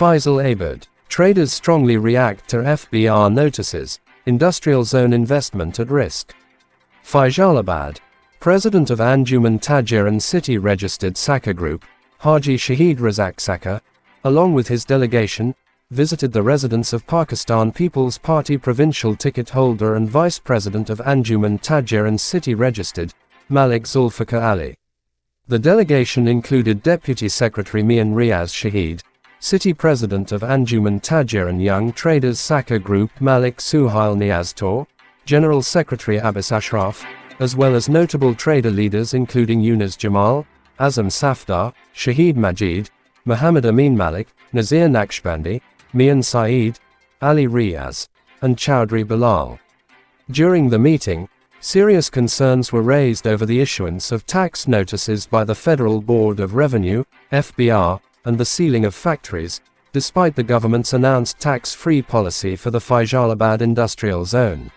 Faisal Abad. Traders strongly react to FBR notices. Industrial zone investment at risk. Faisalabad. President of Anjuman Tajir and City Registered Saka Group, Haji Shahid Razak Saka, along with his delegation, visited the residence of Pakistan People's Party provincial ticket holder and Vice President of Anjuman Tajir and City Registered, Malik Zulfikar Ali. The delegation included Deputy Secretary Mian Riaz Shahid, City President of Anjuman Tajir and Young Traders Saka Group Malik Suhail Niaztor, General Secretary Abbas Ashraf, as well as notable trader leaders including Yunus Jamal, Azam Safdar, Shahid Majid, Muhammad Amin Malik, Nazir Naqshbandi, Mian Saeed, Ali Riaz, and Chowdhury Bilal. During the meeting, serious concerns were raised over the issuance of tax notices by the Federal Board of Revenue, FBR, and the sealing of factories, despite the government's announced tax-free policy for the Faisalabad industrial zone.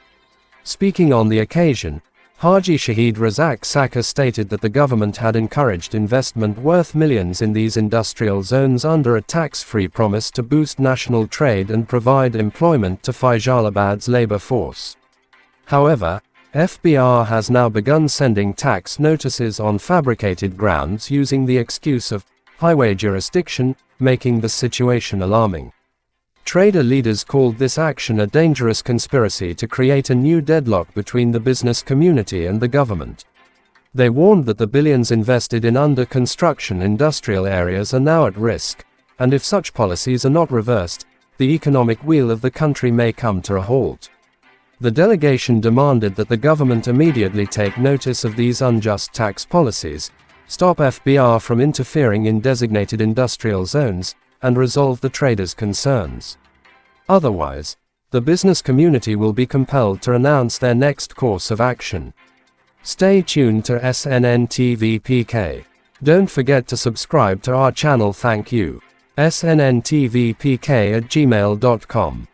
Speaking on the occasion, Haji Shahid Razak Saka stated that the government had encouraged investment worth millions in these industrial zones under a tax-free promise to boost national trade and provide employment to Faisalabad's labor force. However, FBR has now begun sending tax notices on fabricated grounds using the excuse of highway jurisdiction, making the situation alarming. Trader leaders called this action a dangerous conspiracy to create a new deadlock between the business community and the government. They warned that the billions invested in under-construction industrial areas are now at risk, and if such policies are not reversed, the economic wheel of the country may come to a halt. The delegation demanded that the government immediately take notice of these unjust tax policies, stop FBR from interfering in designated industrial zones, and resolve the traders' concerns. Otherwise, the business community will be compelled to announce their next course of action. Stay tuned to snntvpk. Don't forget to subscribe to our channel. Thank you. snntvpk@gmail.com